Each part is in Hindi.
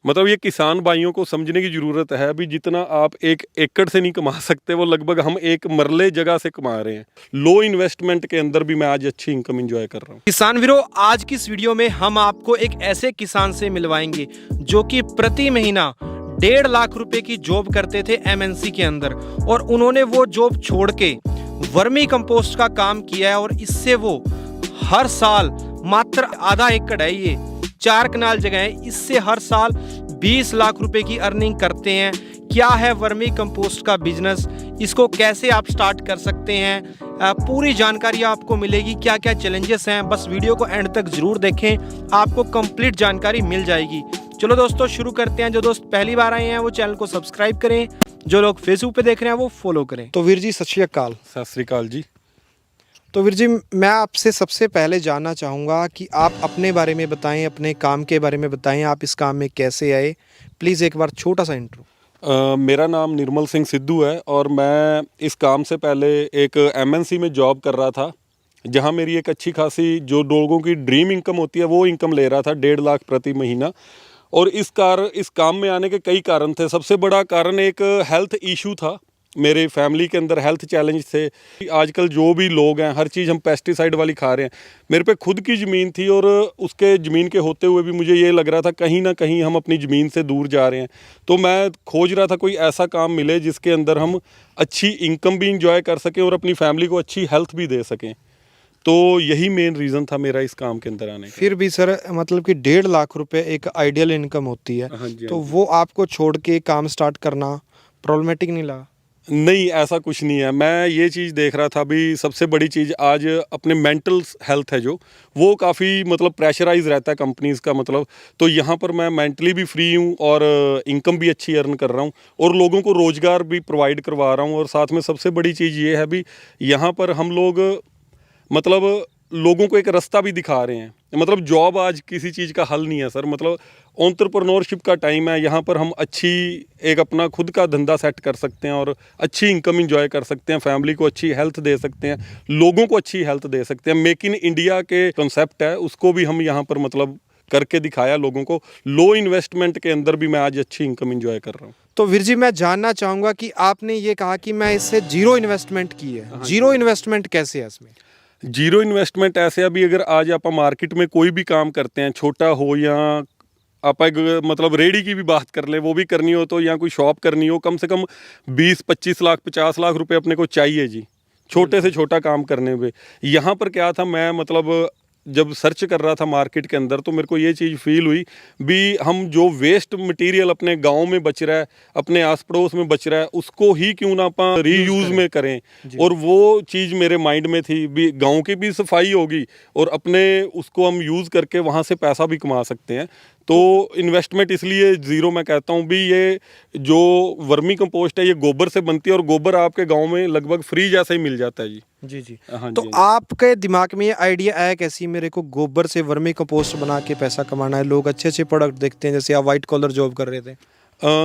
मतलब ये किसान भाइयों को समझने की ज़रूरत है। अभी जितना आप 1 एकड़ से नहीं कमा सकते, वो लगभग हम एक मरले जगह से कमा रहे हैं। लो इन्वेस्टमेंट के अंदर भी मैं आज अच्छी इनकम एंजॉय कर रहा हूँ। किसान वीरों, आज की इस वीडियो में हम आपको एक ऐसे किसान से मिलवाएंगे जो कि प्रति महीना 1.5 लाख रुपए की जॉब करते थे एमएनसी के अंदर, और उन्होंने वो जॉब छोड़ के वर्मी कंपोस्ट का काम किया है। और इससे वो हर साल मात्र आधा एकड़ है, ये 4 कनाल जगह है, इससे हर साल 20 लाख रुपए की अर्निंग करते हैं। क्या है वर्मी कंपोस्ट का बिजनेस, इसको कैसे आप स्टार्ट कर सकते हैं, पूरी जानकारी आपको मिलेगी। क्या क्या चैलेंजेस हैं, बस वीडियो को एंड तक जरूर देखें, आपको कंप्लीट जानकारी मिल जाएगी। चलो दोस्तों शुरू करते हैं। जो दोस्त पहली बार आए हैं वो चैनल को सब्सक्राइब करें, जो लोग फेसबुक पे देख रहे हैं वो फॉलो करें। तो वीर जी सत श्री अकाल। सत श्री अकाल जी। तो वीर जी, मैं आपसे सबसे पहले जानना चाहूँगा कि आप अपने बारे में बताएं, अपने काम के बारे में बताएं, आप इस काम में कैसे आए। प्लीज़ एक बार छोटा सा इंट्रो। मेरा नाम निर्मल सिंह सिद्धू है और मैं इस काम से पहले एक एमएनसी में जॉब कर रहा था, जहां मेरी एक अच्छी खासी जो लोगों की ड्रीम इनकम होती है वो इनकम ले रहा था, 1.5 लाख प्रति महीना। और इस काम में आने के कई कारण थे। सबसे बड़ा कारण एक हेल्थ इशू था, मेरे फैमिली के अंदर हेल्थ चैलेंज थे। आजकल जो भी लोग हैं हर चीज़ हम पेस्टिसाइड वाली खा रहे हैं। मेरे पे खुद की ज़मीन थी और उसके ज़मीन के होते हुए भी मुझे ये लग रहा था कहीं ना कहीं हम अपनी ज़मीन से दूर जा रहे हैं। तो मैं खोज रहा था कोई ऐसा काम मिले जिसके अंदर हम अच्छी इनकम भी इंजॉय कर सकें और अपनी फैमिली को अच्छी हेल्थ भी दे सकें। तो यही मेन रीज़न था मेरा इस काम के अंदर आने का। फिर भी सर, मतलब कि 1.5 लाख रुपए एक आइडियल इनकम होती है, हाँ जी, तो हाँ जी। वो आपको छोड़ के काम स्टार्ट करना प्रॉब्लमेटिक नहीं लगा? नहीं, ऐसा कुछ नहीं है। मैं ये चीज़ देख रहा था, अभी सबसे बड़ी चीज़ आज अपने मेंटल हेल्थ है जो, वो काफ़ी मतलब प्रेशराइज़ रहता है कंपनीज़ का मतलब। तो यहाँ पर मैं मेंटली भी फ्री हूँ और इनकम भी अच्छी अर्न कर रहा हूँ और लोगों को रोज़गार भी प्रोवाइड करवा रहा हूँ। और साथ में सबसे बड़ी चीज़ ये है भी, यहाँ पर हम लोग मतलब लोगों को एक रास्ता भी दिखा रहे हैं। मतलब जॉब आज किसी चीज़ का हल नहीं है सर। मतलब एंटरप्रेन्योरशिप का टाइम है। यहाँ पर हम अच्छी एक अपना खुद का धंधा सेट कर सकते हैं और अच्छी इनकम एंजॉय कर सकते हैं, फैमिली को अच्छी हेल्थ दे सकते हैं, लोगों को अच्छी हेल्थ दे सकते हैं। मेक इन इंडिया के कॉन्सेप्ट है, उसको भी हम यहाँ पर मतलब करके दिखाया लोगों को। लो इन्वेस्टमेंट के अंदर भी मैं आज अच्छी इनकम एंजॉय कर रहा हूँ। तो वीर जी, मैं जानना चाहूँगा कि आपने ये कहा कि मैं इससे जीरो इन्वेस्टमेंट की है, जीरो इन्वेस्टमेंट कैसे है इसमें? जीरो इन्वेस्टमेंट ऐसे, अभी अगर आज आप मार्केट में कोई भी काम करते हैं, छोटा हो या आप एक मतलब रेडी की भी बात कर लें, वो भी करनी हो तो, या कोई शॉप करनी हो, कम से कम 20-25 लाख 50 लाख रुपए अपने को चाहिए जी, छोटे से छोटा काम करने में। यहाँ पर क्या था, मैं मतलब जब सर्च कर रहा था मार्केट के अंदर तो मेरे को ये चीज़ फील हुई भी, हम जो वेस्ट मटेरियल अपने गांव में बच रहा है, अपने आस पड़ोस में बच रहा है, उसको ही क्यों ना अपन रीयूज़ में करें। और वो चीज़ मेरे माइंड में थी भी, गांव की भी सफाई होगी और अपने उसको हम यूज़ करके वहाँ से पैसा भी कमा सकते हैं। तो इन्वेस्टमेंट इसलिए ज़ीरो मैं कहता हूँ भी। ये जो वर्मी कंपोस्ट है ये गोबर से बनती है और गोबर आपके गांव में लगभग फ्री जैसा ही मिल जाता है जी। जी जी। हाँ तो जी। आपके दिमाग में ये आइडिया आया कैसी, मेरे को गोबर से वर्मी कंपोस्ट बना के पैसा कमाना है? लोग अच्छे अच्छे प्रोडक्ट देखते हैं, जैसे आप वाइट कॉलर जॉब कर रहे थे।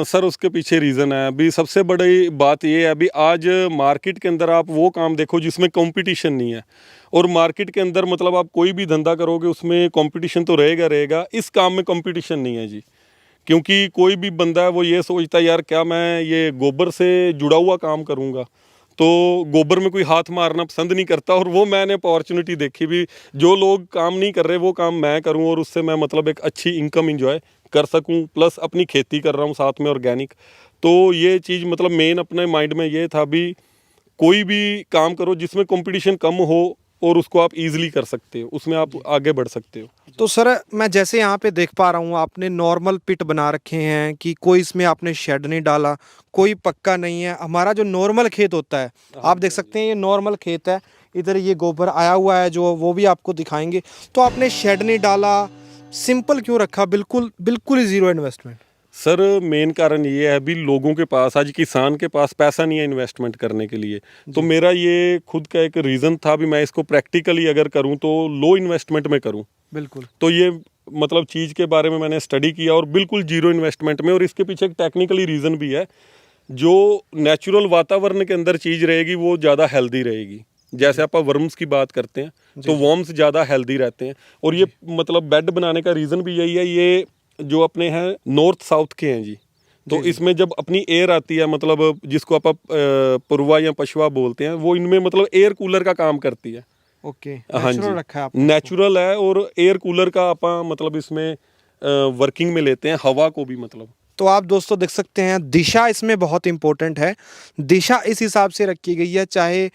सर उसके पीछे रीज़न है। अभी सबसे बड़ी बात ये है, अभी आज मार्केट के अंदर आप वो काम देखो जिसमें कंपटीशन नहीं है। और मार्केट के अंदर मतलब आप कोई भी धंधा करोगे उसमें कंपटीशन तो रहेगा रहेगा। इस काम में कंपटीशन नहीं है जी, क्योंकि कोई भी बंदा है वो ये सोचता है यार क्या मैं ये गोबर से जुड़ा हुआ काम करूँगा, तो गोबर में कोई हाथ मारना पसंद नहीं करता। और वो मैंने अपॉर्चुनिटी देखी भी, जो लोग काम नहीं कर रहे वो काम मैं करूँ और उससे मैं मतलब एक अच्छी इनकम इंजॉय कर सकूं, प्लस अपनी खेती कर रहा हूं साथ में ऑर्गेनिक। तो ये चीज़ मतलब मेन अपने माइंड में ये था भी, कोई भी काम करो जिसमें कंपटीशन कम हो और उसको आप इजीली कर सकते हो, उसमें आप आगे बढ़ सकते हो। तो सर, मैं जैसे यहाँ पे देख पा रहा हूँ आपने नॉर्मल पिट बना रखे हैं, कि कोई इसमें आपने शेड नहीं डाला, कोई पक्का नहीं है। हमारा जो नॉर्मल खेत होता है, आप देख सकते हैं ये नॉर्मल खेत है, इधर ये गोबर आया हुआ है जो वो भी आपको दिखाएंगे। तो आपने शेड नहीं डाला, सिंपल क्यों रखा, बिल्कुल बिल्कुल ही जीरो इन्वेस्टमेंट? सर मेन कारण ये है भी, लोगों के पास आज किसान के पास पैसा नहीं है इन्वेस्टमेंट करने के लिए। तो मेरा ये खुद का एक रीज़न था भी, मैं इसको प्रैक्टिकली अगर करूं तो लो इन्वेस्टमेंट में करूं। बिल्कुल। तो ये मतलब चीज़ के बारे में मैंने स्टडी किया और बिल्कुल जीरो इन्वेस्टमेंट में। और इसके पीछे एक टेक्निकली रीज़न भी है, जो नेचुरल वातावरण के अंदर चीज़ रहेगी वो ज़्यादा हेल्दी रहेगी। जैसे आप वर्म्स की बात करते हैं तो वर्म्स ज़्यादा हेल्दी रहते हैं। और ये मतलब बेड बनाने का रीज़न भी यही है, ये जो अपने हैं नॉर्थ साउथ के हैं जी। तो इसमें जब अपनी एयर आती है, मतलब जिसको आप पुरवा या पशवा बोलते हैं, वो इनमें मतलब एयर कूलर का काम करती है। ओके, हाँ नेचुरल जी, रखा है आपने नेचुरल है और एयर कूलर का आप मतलब इसमें वर्किंग में लेते हैं हवा को भी मतलब। तो आप दोस्तों देख सकते हैं दिशा इसमें बहुत इंपॉर्टेंट है। दिशा इस हिसाब से रखी गई है, चाहे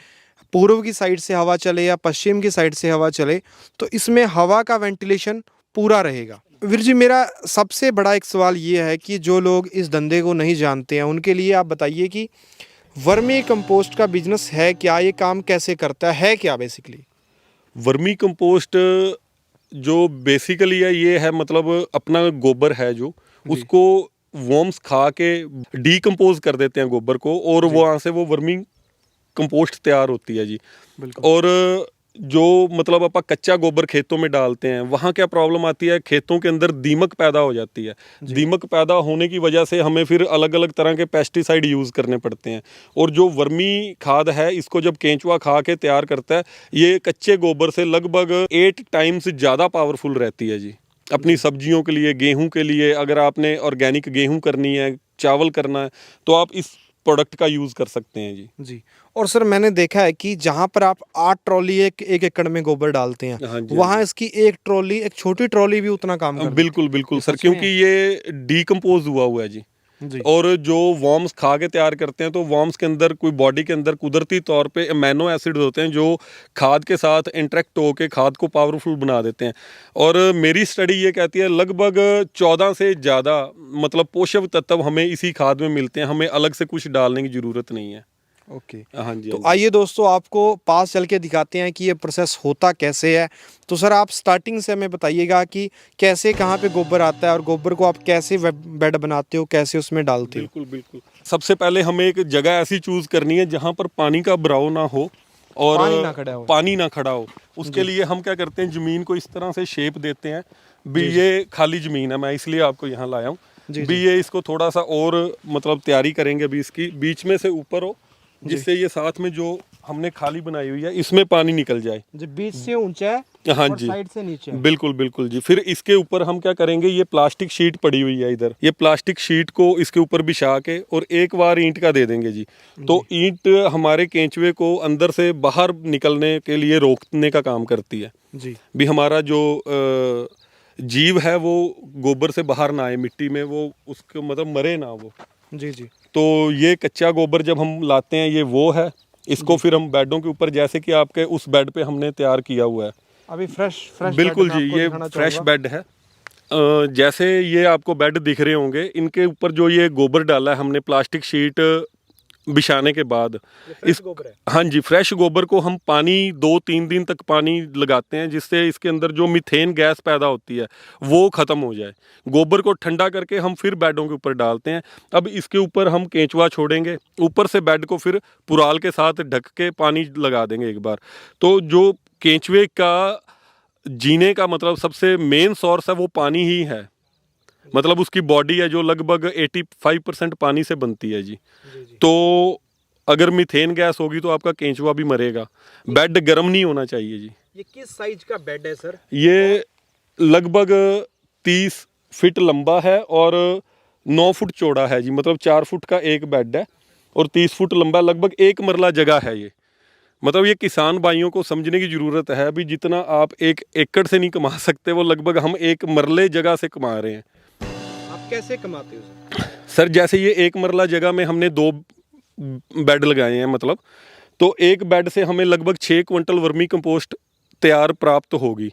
पूर्व की साइड से हवा चले या पश्चिम की साइड से हवा चले, तो इसमें हवा का वेंटिलेशन पूरा रहेगा। वीर जी, मेरा सबसे बड़ा एक सवाल ये है कि जो लोग इस धंधे को नहीं जानते हैं उनके लिए आप बताइए कि वर्मी कंपोस्ट का बिजनेस है क्या, ये काम कैसे करता है क्या बेसिकली? वर्मी कंपोस्ट जो बेसिकली है ये है, मतलब अपना गोबर है जो, उसको वर्म्स खा के डीकम्पोज कर देते हैं गोबर को, और वो वहाँ से वो वर्मी कंपोस्ट तैयार होती है जी। बिल्कुल। और जो मतलब आप कच्चा गोबर खेतों में डालते हैं, वहाँ क्या प्रॉब्लम आती है, खेतों के अंदर दीमक पैदा हो जाती है। दीमक पैदा होने की वजह से हमें फिर अलग अलग तरह के पेस्टिसाइड यूज़ करने पड़ते हैं। और जो वर्मी खाद है, इसको जब केंचुआ खा के तैयार करता है, ये कच्चे गोबर से लगभग 8 टाइम्स ज़्यादा पावरफुल रहती है जी। अपनी सब्जियों के लिए, गेहूं के लिए, अगर आपने ऑर्गेनिक गेहूं करनी है, चावल करना है, तो आप इस प्रोडक्ट का यूज़ कर सकते हैं जी। जी। और सर मैंने देखा है कि जहाँ पर आप 8 ट्रॉली एक एकड़ में गोबर डालते हैं, हाँ जी, वहाँ इसकी एक ट्रॉली, एक छोटी ट्रॉली भी उतना काम करती है। बिल्कुल बिल्कुल सर, क्योंकि ये डीकम्पोज हुआ हुआ है जी। जी। और जो वॉर्म्स खा के तैयार करते हैं, तो वॉर्म्स के अंदर कोई बॉडी के अंदर कुदरती तौर पे अमीनो एसिड होते हैं जो खाद के साथ इंटरेक्ट होकर खाद को पावरफुल बना देते हैं। और मेरी स्टडी ये कहती है लगभग 14 से ज़्यादा मतलब पोषक तत्व हमें इसी खाद में मिलते हैं, हमें अलग से कुछ डालने की ज़रूरत नहीं है। ओके। हाँ जी, तो हाँ जी। आइए दोस्तों आपको पास चल के दिखाते हैं कि ये प्रोसेस होता कैसे है। तो सर आप स्टार्टिंग से हमें बताइएगा कि कैसे, कहाँ पे गोबर आता है और गोबर को आप कैसे बेड बनाते हो, कैसे उसमें डालते हो? बिल्कुल बिल्कुल। सबसे पहले हमें एक जगह ऐसी चूज़ करनी है जहाँ पर पानी का बहाव ना हो और पानी ना खड़ा हो। उसके लिए हम क्या करते हैं, ज़मीन को इस तरह से शेप देते हैं। भी ये खाली ज़मीन है, मैं इसलिए आपको यहाँ लाया हूँ। भी ये इसको थोड़ा सा और मतलब तैयारी करेंगे अभी, इसकी बीच में से ऊपर हो, जिससे ये साथ में जो हमने खाली बनाई हुई है इसमें पानी निकल जाए। जी, बीच से ऊंचा है हाँ और जी, साइड से नीचे है। बिल्कुल बिल्कुल जी। फिर इसके ऊपर हम क्या करेंगे, ये प्लास्टिक शीट पड़ी हुई है इधर, ये प्लास्टिक शीट को इसके ऊपर बिछा के और एक बार ईंट का दे देंगे जी। तो ईंट हमारे केंचुए को अंदर से बाहर निकलने के लिए रोकने का काम करती है जी। भी। हमारा जो जीव है वो गोबर से बाहर ना आए, मिट्टी में वो उसको मतलब मरे ना वो। जी जी। तो ये कच्चा गोबर जब हम लाते हैं, ये वो है। इसको फिर हम बेडों के ऊपर, जैसे कि आपके उस बेड पे हमने तैयार किया हुआ है अभी फ्रेश बिल्कुल जी, ये फ्रेश बेड है। जैसे ये आपको बेड दिख रहे होंगे, इनके ऊपर जो ये गोबर डाला है हमने प्लास्टिक शीट बिछाने के बाद, इस गोबर है। हाँ जी, फ्रेश गोबर को हम पानी 2-3 दिन तक पानी लगाते हैं, जिससे इसके अंदर जो मीथेन गैस पैदा होती है वो ख़त्म हो जाए। गोबर को ठंडा करके हम फिर बेडों के ऊपर डालते हैं। अब इसके ऊपर हम केंचुआ छोड़ेंगे, ऊपर से बेड को फिर पुराल के साथ ढक के पानी लगा देंगे एक बार। तो जो केंचुए का जीने का मतलब सबसे मेन सोर्स है वो पानी ही है। मतलब उसकी बॉडी है जो लगभग 85% पानी से बनती है जी। तो अगर मीथेन गैस होगी तो आपका केंचुआ भी मरेगा। बेड गर्म नहीं होना चाहिए जी। ये किस साइज का बेड है सर? ये लगभग 30 फीट लंबा है और 9 फुट चौड़ा है जी। मतलब 4 फुट का एक बेड है और 30 फुट लंबा, लगभग 1 मरला जगह है ये। मतलब ये किसान भाइयों को समझने की ज़रूरत है अभी, जितना आप 1 एकड़ से नहीं कमा सकते, वो लगभग हम 1 मरले जगह से कमा रहे हैं। आप कैसे कमाते हो सर? सर जैसे ये 1 मरला जगह में हमने 2 बेड लगाए हैं, मतलब तो एक बेड से हमें लगभग 6 क्विंटल वर्मी कंपोस्ट तैयार प्राप्त होगी।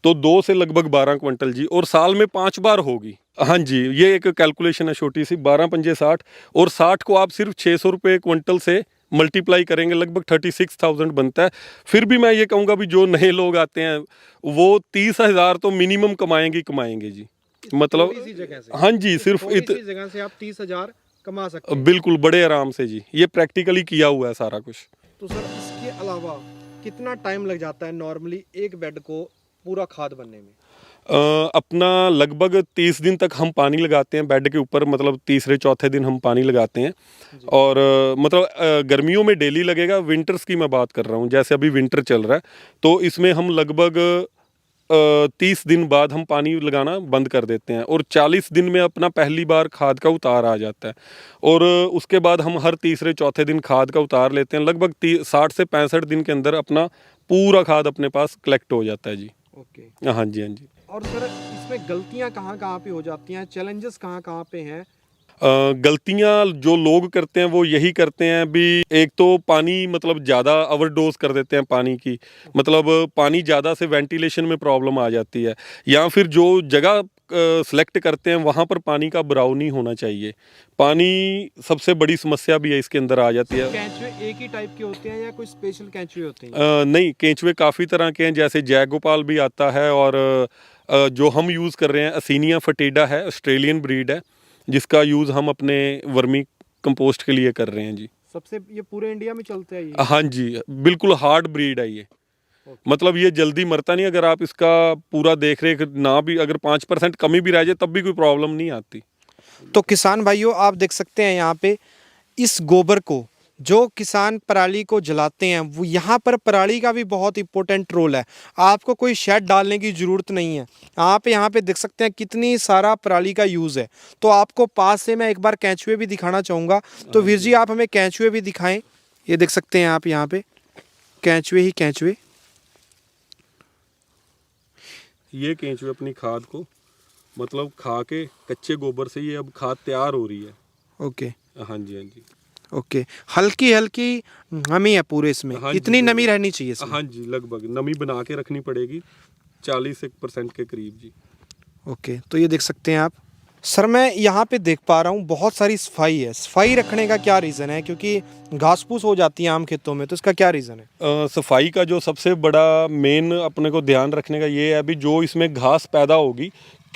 तो 2 से लगभग 12 क्विंटल जी, और साल में 5 बार होगी। हाँ जी, ये एक कैलकुलेशन है छोटी सी, 12 पंजे 60, और 60 को आप सिर्फ 600 रुपये क्विंटल से मल्टीप्लाई करेंगे, लगभग 36,000 बनता है। फिर भी मैं ये कहूँगा भी जो नए लोग आते हैं वो 30,000 तो मिनिमम कमाएंगे जी। मतलब जगह से? हाँ जी, सिर्फ जगह से आप 30,000 कमा सकते हैं। बिल्कुल बड़े आराम से जी, ये प्रैक्टिकली किया हुआ है सारा कुछ। तो सर इसके अलावा कितना टाइम लग जाता है नॉर्मली एक बेड को पूरा खाद बनने में? अपना लगभग 30 दिन तक हम पानी लगाते हैं बेड के ऊपर, मतलब तीसरे चौथे दिन हम पानी लगाते हैं। और मतलब गर्मियों में डेली लगेगा, विंटर्स की मैं बात कर रहा हूँ, जैसे अभी विंटर चल रहा है तो इसमें हम लगभग 30 दिन बाद हम पानी लगाना बंद कर देते हैं और 40 दिन में अपना पहली बार खाद का उतार आ जाता है और उसके बाद हम हर तीसरे चौथे दिन खाद का उतार लेते हैं। लगभग 60 से 65 दिन के अंदर अपना पूरा खाद अपने पास कलेक्ट हो जाता है जी। ओके। हाँ जी, हाँ जी। और सर इसमें गलतियां कहाँ कहाँ पे हो जाती हैं, चैलेंजेस कहाँ कहाँ पे हैं? गलतियां जो लोग करते हैं वो यही करते हैं भी, एक तो पानी मतलब ज़्यादा ओवरडोज कर देते हैं पानी की, मतलब पानी ज़्यादा से वेंटिलेशन में प्रॉब्लम आ जाती है, या फिर जो जगह सेलेक्ट करते हैं वहाँ पर पानी का भराव नहीं होना चाहिए। पानी सबसे बड़ी समस्या भी है इसके अंदर आ जाती है। केंचुए एक ही टाइप के होते हैं या कोई स्पेशल केंचुए होते हैं? नहीं, केंचुए काफ़ी तरह के हैं, जैसे जयगोपाल भी आता है और जो हम यूज़ कर रहे हैं असीनिया फटीडा है, ऑस्ट्रेलियन ब्रीड है, जिसका यूज़ हम अपने वर्मी कंपोस्ट के लिए कर रहे हैं जी। सबसे ये पूरे इंडिया में चलता है ये? हाँ जी, बिल्कुल हार्ड ब्रीड है ये। मतलब ये जल्दी मरता नहीं, अगर आप इसका पूरा देख रेख ना भी, अगर 5% कमी भी रह जाए तब भी कोई प्रॉब्लम नहीं आती। तो किसान भाइयों आप देख सकते हैं यहाँ पे इस गोबर को जो किसान पराली को जलाते हैं, वो यहाँ पर पराली का भी बहुत इंपॉर्टेंट रोल है। आपको कोई शेड डालने की ज़रूरत नहीं है। आप यहाँ पे देख सकते हैं कितनी सारा पराली का यूज़ है। तो आपको पास से मैं एक बार केंचुए भी दिखाना चाहूँगा। तो वीर जी आप हमें केंचुए भी दिखाएं। ये देख सकते हैं आप यहाँ पे केंचुए ही केंचुए। ये केंचुए अपनी खाद को मतलब खा के कच्चे गोबर से ये अब खाद तैयार हो रही है। ओके। हाँ जी, हाँ जी। ओके, हल्की हल्की नमी है पूरे इसमें। हाँ जी, इतनी नमी रहनी चाहिए इसमें? हाँ जी, लगभग नमी बना के रखनी पड़ेगी 40% के करीब जी। ओके, तो ये देख सकते हैं आप। सर मैं यहाँ पे देख पा रहा हूँ बहुत सारी सफाई है। सफाई रखने का क्या रीज़न है? क्योंकि घास फूस हो जाती है आम खेतों में, तो इसका क्या रीज़न है? सफाई का जो सबसे बड़ा मेन अपने को ध्यान रखने का ये है अभी, जो इसमें घास पैदा होगी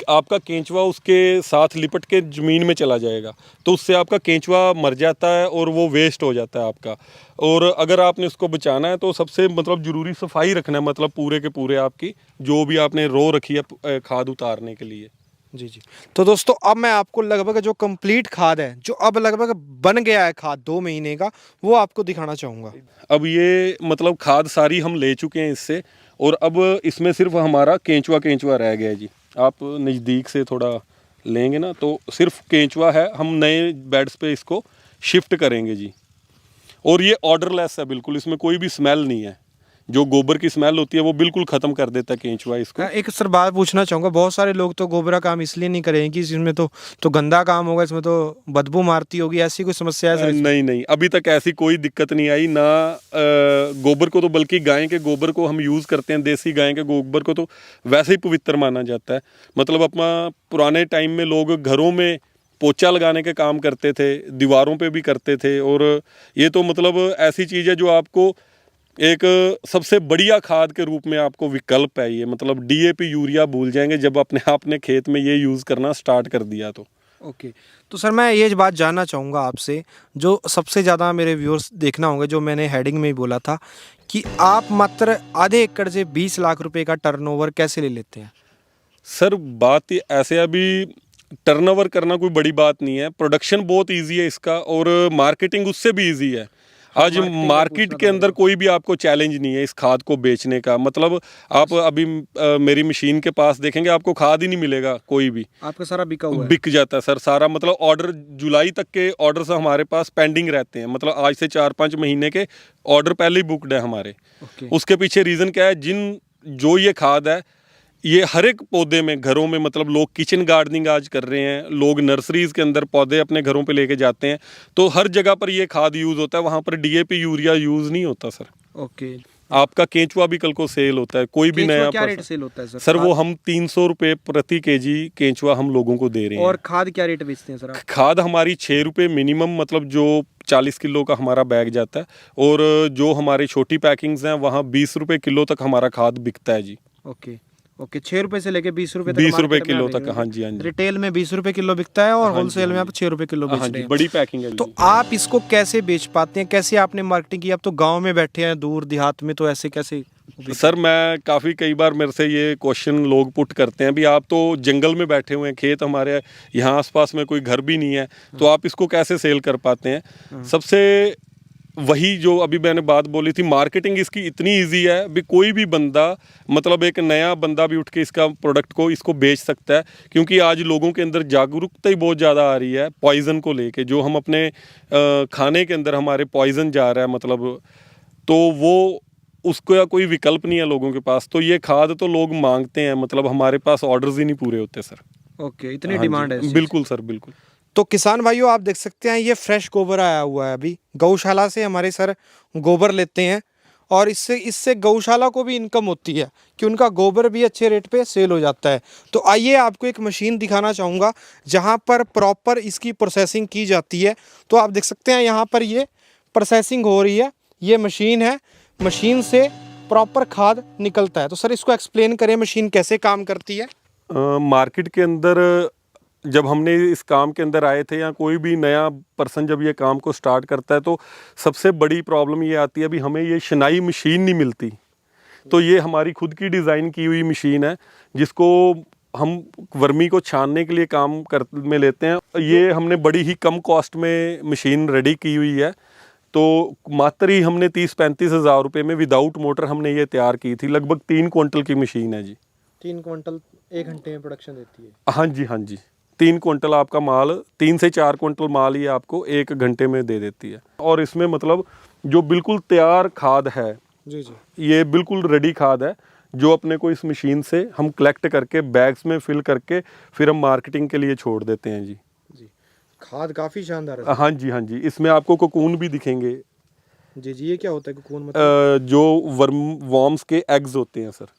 आपका केंचुआ उसके साथ लिपट के ज़मीन में चला जाएगा, तो उससे आपका केंचुआ मर जाता है और वो वेस्ट हो जाता है आपका। और अगर आपने उसको बचाना है तो सबसे मतलब ज़रूरी सफाई रखना है, मतलब पूरे के पूरे आपकी जो भी आपने रो रखी है खाद उतारने के लिए। जी जी। तो दोस्तों अब मैं आपको लगभग जो कंप्लीट खाद है, जो अब लगभग बन गया है खाद 2 महीने का, वो आपको दिखाना चाहूँगा। अब ये मतलब खाद सारी हम ले चुके हैं इससे, और अब इसमें सिर्फ हमारा केंचुआ रह गया है जी। आप नज़दीक से थोड़ा लेंगे ना तो सिर्फ केंचुआ है, हम नए बेड्स पे इसको शिफ्ट करेंगे जी। और ये ऑर्डरलेस है बिल्कुल, इसमें कोई भी स्मेल नहीं है। जो गोबर की स्मेल होती है वो बिल्कुल ख़त्म कर देता है केंचुआ इसको। एक सर बात पूछना चाहूँगा, बहुत सारे लोग तो गोबर का काम इसलिए नहीं करेंगे कि इसमें तो गंदा काम होगा, इसमें तो बदबू मारती होगी, ऐसी कोई समस्या है सर? नहीं नहीं, अभी तक ऐसी कोई दिक्कत नहीं आई ना। गोबर को तो बल्कि गाय के गोबर को हम यूज़ करते हैं, देसी गाय के गोबर को तो वैसे ही पवित्र माना जाता है। मतलब अपना पुराने टाइम में लोग घरों में पोछा लगाने के काम करते थे, दीवारों पे भी करते थे, और ये तो मतलब ऐसी चीज़ है जो आपको एक सबसे बढ़िया खाद के रूप में आपको विकल्प है ये। मतलब डीएपी यूरिया भूल जाएंगे जब अपने आपने खेत में ये यूज़ करना स्टार्ट कर दिया तो। ओके। तो सर मैं ये बात जानना चाहूँगा आपसे, जो सबसे ज़्यादा मेरे व्यूअर्स देखना होंगे, जो मैंने हेडिंग में ही बोला था कि आप मात्र आधे एकड़ से 20 लाख रुपए का टर्नओवर कैसे ले लेते हैं? सर बात ऐसे, अभी टर्नओवर करना कोई बड़ी बात नहीं है, प्रोडक्शन बहुत इजी है इसका, और मार्केटिंग उससे भी इजी है। आज मार्केट के अंदर कोई भी आपको चैलेंज नहीं है इस खाद को बेचने का। मतलब आप अभी मेरी मशीन के पास देखेंगे आपको खाद ही नहीं मिलेगा कोई भी, आपका सारा बिका हुआ है? बिक जाता है सर सारा। मतलब ऑर्डर जुलाई तक के ऑर्डर हमारे पास पेंडिंग रहते हैं, मतलब आज से 4-5 महीने के ऑर्डर पहले ही बुकड है हमारे। उसके पीछे रीज़न क्या है, जो ये खाद है ये हर एक पौधे में, घरों में, मतलब लोग किचन गार्डनिंग आज कर रहे हैं, लोग नर्सरीज़ के अंदर पौधे अपने घरों पे लेके जाते हैं, तो हर जगह पर ये खाद यूज़ होता है, वहाँ पर डीएपी यूरिया यूज़ नहीं होता सर। ओके। आपका केंचुआ भी कल को सेल होता है, कोई भी नया। क्या रेट सेल होता है सर? सर वो हम 300 रुपये प्रति केजी केंचुआ हम लोगों को दे रहे हैं। और खाद क्या रेट बेचते हैं सर आप? खाद हमारी 6 रुपये मिनिमम, मतलब जो 40 किलो का हमारा बैग जाता है, और जो हमारी छोटी पैकिंग्स हैं वहाँ 20 रुपये किलो तक हमारा खाद बिकता है जी। ओके ओके, 6 रुपए से लेके 20 रुपए तक? 20 रुपये किलो तक, हाँ जी, हाँ जी। रिटेल में 20 रुपए किलो बिकता है और होलसेल में आप 6 रुपए किलो बेच रहे हैं। बड़ी पैकिंग है। तो आप इसको कैसे बेच पाते हैं, कैसे आपने मार्केटिंग की? आप तो गांव में बैठे हैं, दूर देहात में, तो ऐसे कैसे? सर मैं कई बार मेरे से ये क्वेश्चन लोग पुट करते हैं, भी आप तो जंगल में बैठे हुए हैं, खेत हमारे यहाँ आसपास में कोई घर भी नहीं है, तो आप इसको कैसे सेल कर पाते हैं? सबसे वही जो अभी मैंने बात बोली थी, मार्केटिंग इसकी इतनी इजी है भी कोई भी बंदा, मतलब एक नया बंदा भी उठ के इसका प्रोडक्ट को इसको बेच सकता है, क्योंकि आज लोगों के अंदर जागरूकता ही बहुत ज़्यादा आ रही है पॉइज़न को लेके। जो हम अपने खाने के अंदर हमारे पॉइज़न जा रहा है, मतलब तो वो उसको या कोई विकल्प नहीं है लोगों के पास, तो ये खाद तो लोग मांगते हैं, मतलब हमारे पास ऑर्डर्स ही नहीं पूरे होते सर। ओके, इतनी हाँ जी, डिमांड है इस चीज़ की। बिल्कुल सर, बिल्कुल। तो किसान भाइयों, आप देख सकते हैं ये फ्रेश गोबर आया हुआ है, अभी गौशाला से हमारे सर गोबर लेते हैं, और इससे इससे गौशाला को भी इनकम होती है कि उनका गोबर भी अच्छे रेट पे सेल हो जाता है। तो आइए आपको एक मशीन दिखाना चाहूँगा जहाँ पर प्रॉपर इसकी प्रोसेसिंग की जाती है। तो आप देख सकते हैं यहाँ पर ये प्रोसेसिंग हो रही है, ये मशीन है, मशीन से प्रॉपर खाद निकलता है। तो सर इसको एक्सप्लेन करें, मशीन कैसे काम करती है। मार्केट के अंदर जब हमने इस काम के अंदर आए थे, या कोई भी नया पर्सन जब ये काम को स्टार्ट करता है, तो सबसे बड़ी प्रॉब्लम ये आती है भी हमें ये शिनाई मशीन नहीं मिलती। तो ये हमारी खुद की डिज़ाइन की हुई मशीन है, जिसको हम वर्मी को छानने के लिए काम कर में लेते हैं। ये हमने बड़ी ही कम कॉस्ट में मशीन रेडी की हुई है, तो मात्र ही हमने 30-35 हज़ार रुपये में विदाउट मोटर हमने ये तैयार की थी। लगभग 3 क्विंटल की मशीन है जी। 3 क्विंटल 1 घंटे में प्रोडक्शन देती है। हाँ जी, हाँ जी। 3 क्विंटल आपका माल, 3 से 4 क्विंटल माल ये आपको 1 घंटे में दे देती है। और इसमें मतलब जो बिल्कुल तैयार खाद है जी जी, ये बिल्कुल रेडी खाद है, जो अपने को इस मशीन से हम कलेक्ट करके बैग्स में फिल करके फिर हम मार्केटिंग के लिए छोड़ देते हैं जी। जी खाद काफ़ी शानदार है। हाँ जी, हाँ जी। इसमें आपको कोकून भी दिखेंगे। जी जी, ये क्या होता है कोकून मतलब? जो वॉर्म्स के एग्स होते हैं सर।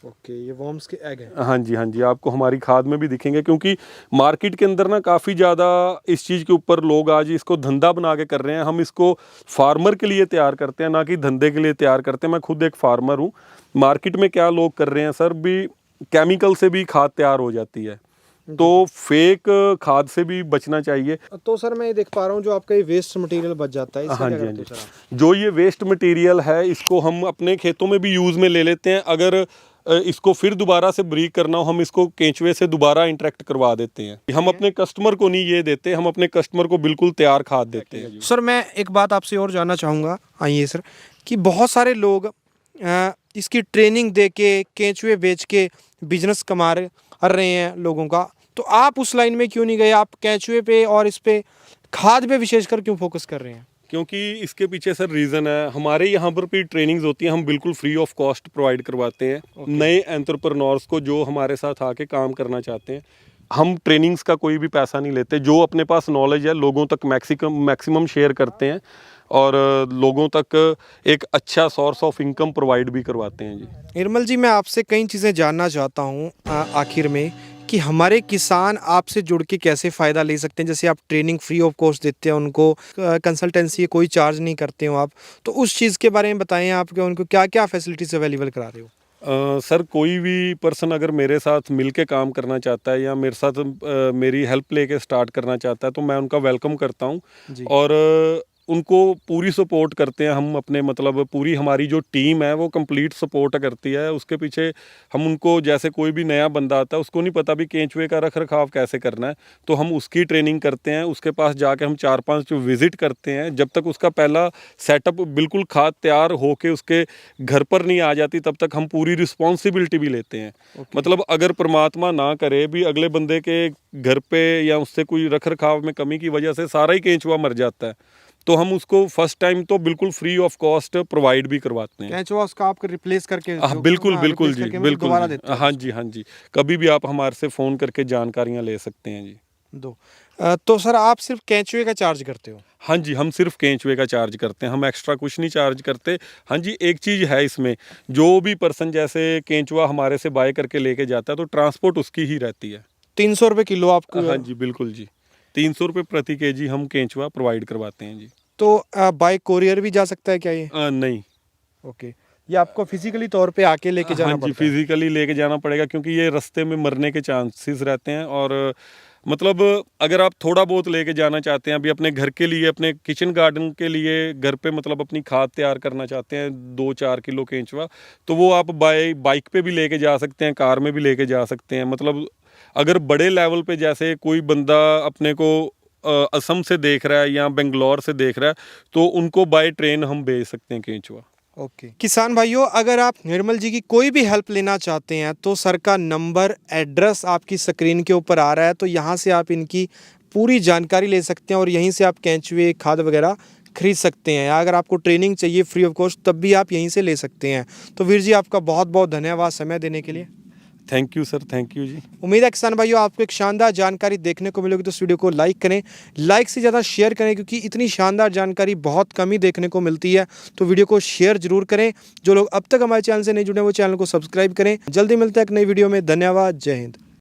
ओके, ये वॉर्म्स के एग हैं। हाँ जी, हाँ जी। आपको हमारी खाद में भी दिखेंगे, क्योंकि मार्केट के अंदर ना काफ़ी ज़्यादा इस चीज़ के ऊपर लोग आज इसको धंधा बना के कर रहे हैं। हम इसको फार्मर के लिए तैयार करते हैं, ना कि धंधे के लिए तैयार करते हैं। मैं खुद एक फार्मर हूँ। मार्केट में क्या लोग कर रहे हैं सर, भी केमिकल से भी खाद तैयार हो जाती है, तो फेक खाद से भी बचना चाहिए। तो सर मैं ये देख पा रहा हूँ जो आपका ये वेस्ट मटेरियल बच जाता है, इसका हाँ क्या जी, हाँ करते जी। हो सर आप? जो ये वेस्ट मटेरियल है, इसको हम अपने खेतों में भी यूज़ में ले लेते हैं। अगर इसको फिर दोबारा से ब्रीक करना हो, हम इसको केंचुए से दोबारा इंटरेक्ट करवा देते हैं। हम अपने कस्टमर को नहीं ये देते, हम अपने कस्टमर को बिल्कुल तैयार खाद देते हैं। सर मैं एक बात आपसे और जानना चाहूँगा, आइए सर, कि बहुत सारे लोग इसकी ट्रेनिंग दे के केंचुए बेच के बिजनेस कमा रहे हैं लोगों का, तो आप उस लाइन में क्यों नहीं गए? आप केंचुए पे और इस पे खाद पे विशेषकर क्यों फोकस कर रहे हैं? क्योंकि इसके पीछे सर रीज़न है, हमारे यहाँ पर भी ट्रेनिंग्स होती हैं, हम बिल्कुल फ्री ऑफ कॉस्ट प्रोवाइड करवाते हैं नए एंटरप्रेन्योर्स को जो हमारे साथ आके काम करना चाहते हैं। हम ट्रेनिंग्स का कोई भी पैसा नहीं लेते, जो अपने पास नॉलेज है लोगों तक मैक्सिमम शेयर करते हैं, और लोगों तक एक अच्छा सोर्स ऑफ इनकम प्रोवाइड भी करवाते हैं जी। निर्मल जी, मैं आपसे कई चीज़ें जानना चाहता हूँ आखिर में, कि हमारे किसान आपसे जुड़ के कैसे फ़ायदा ले सकते हैं। जैसे आप ट्रेनिंग फ्री ऑफ कॉस्ट देते हैं उनको, कंसल्टेंसी कोई चार्ज नहीं करते हो आप, तो उस चीज़ के बारे में बताएं आप कि उनको क्या क्या फैसिलिटीज़ अवेलेबल करा रहे हो। सर कोई भी पर्सन अगर मेरे साथ मिल के काम करना चाहता है, या मेरे साथ मेरी हेल्प लेके स्टार्ट करना चाहता है, तो मैं उनका वेलकम करता हूँ, और उनको पूरी सपोर्ट करते हैं हम अपने, मतलब पूरी हमारी जो टीम है वो कंप्लीट सपोर्ट करती है। उसके पीछे हम उनको, जैसे कोई भी नया बंदा आता है उसको नहीं पता भी केंचुए का रख रखाव कैसे करना है, तो हम उसकी ट्रेनिंग करते हैं। उसके पास जाके हम 4-5 विजिट करते हैं। जब तक उसका पहला सेटअप बिल्कुल खाद तैयार होके उसके घर पर नहीं आ जाती, तब तक हम पूरी रिस्पॉन्सिबिलिटी भी लेते हैं। मतलब अगर परमात्मा ना करे भी अगले बंदे के घर पे या उससे कोई रख रखाव में कमी की वजह से सारा ही केंचुआ मर जाता है, तो हम उसको फर्स्ट टाइम तो बिल्कुल फ्री ऑफ कॉस्ट प्रोवाइड भी करवाते हैं। केंचुआ उसका आपको रिप्लेस करके बिल्कुल बिल्कुल जी, बिल्कुल दोबारा जी। देते हैं। हाँ जी, हाँ जी। कभी भी आप हमारे से फ़ोन करके जानकारियाँ ले सकते हैं जी। तो सर आप सिर्फ केंचुए का चार्ज करते हो? हाँ जी, हम सिर्फ केंचुए का चार्ज करते हैं, हम एक्स्ट्रा कुछ नहीं चार्ज करते। हाँ जी, एक चीज़ है इसमें, जो भी पर्सन जैसे केंचुआ हमारे से बाय करके लेके जाता है, तो ट्रांसपोर्ट उसकी ही रहती है। 300 रुपये किलो आपको? हाँ जी, बिल्कुल जी। 300 रुपये प्रति केजी हम केंचुआ प्रोवाइड करवाते हैं जी। तो बाय कोरियर भी जा सकता है क्या ये? नहीं। ओके, ये आपको फिजिकली तौर पे आके लेके जाना हाँ जी, पड़ता है? फिजिकली लेके जाना पड़ेगा, क्योंकि ये रास्ते में मरने के चांसेस रहते हैं। और मतलब अगर आप थोड़ा बहुत लेके जाना चाहते हैं, अभी अपने घर के लिए, अपने किचन गार्डन के लिए, घर पे मतलब अपनी खाद तैयार करना चाहते हैं 2-4 किलो केंचुआ, तो वो आप बाइक पे भी लेके जा सकते हैं, कार में भी लेके जा सकते हैं। मतलब अगर बड़े लेवल पे जैसे कोई बंदा अपने को असम से देख रहा है या बेंगलोर से देख रहा है तो उनको बाय ट्रेन हम भेज सकते हैं केंचुआ। ओके किसान भाइयों, अगर आप निर्मल जी की कोई भी हेल्प लेना चाहते हैं तो सर का नंबर, एड्रेस आपकी स्क्रीन के ऊपर आ रहा है, तो यहाँ से आप इनकी पूरी जानकारी ले सकते हैं और यहीं से आप केंचुए, खाद वगैरह खरीद सकते हैं। या अगर आपको ट्रेनिंग चाहिए फ्री ऑफ कॉस्ट तब भी आप यहीं से ले सकते हैं। तो वीर जी आपका बहुत बहुत धन्यवाद समय देने के लिए। Thank you sir, thank you जी। उम्मीद है किसान भाइयों आपको एक शानदार जानकारी देखने को मिलेगी, तो इस वीडियो को लाइक करें, लाइक से ज़्यादा शेयर करें, क्योंकि इतनी शानदार जानकारी बहुत कम ही देखने को मिलती है। तो वीडियो को शेयर जरूर करें। जो लोग अब तक हमारे चैनल से नहीं जुड़े वो चैनल को सब्सक्राइब करें। जल्दी मिलते हैं एक नई वीडियो में। धन्यवाद। जय हिंद।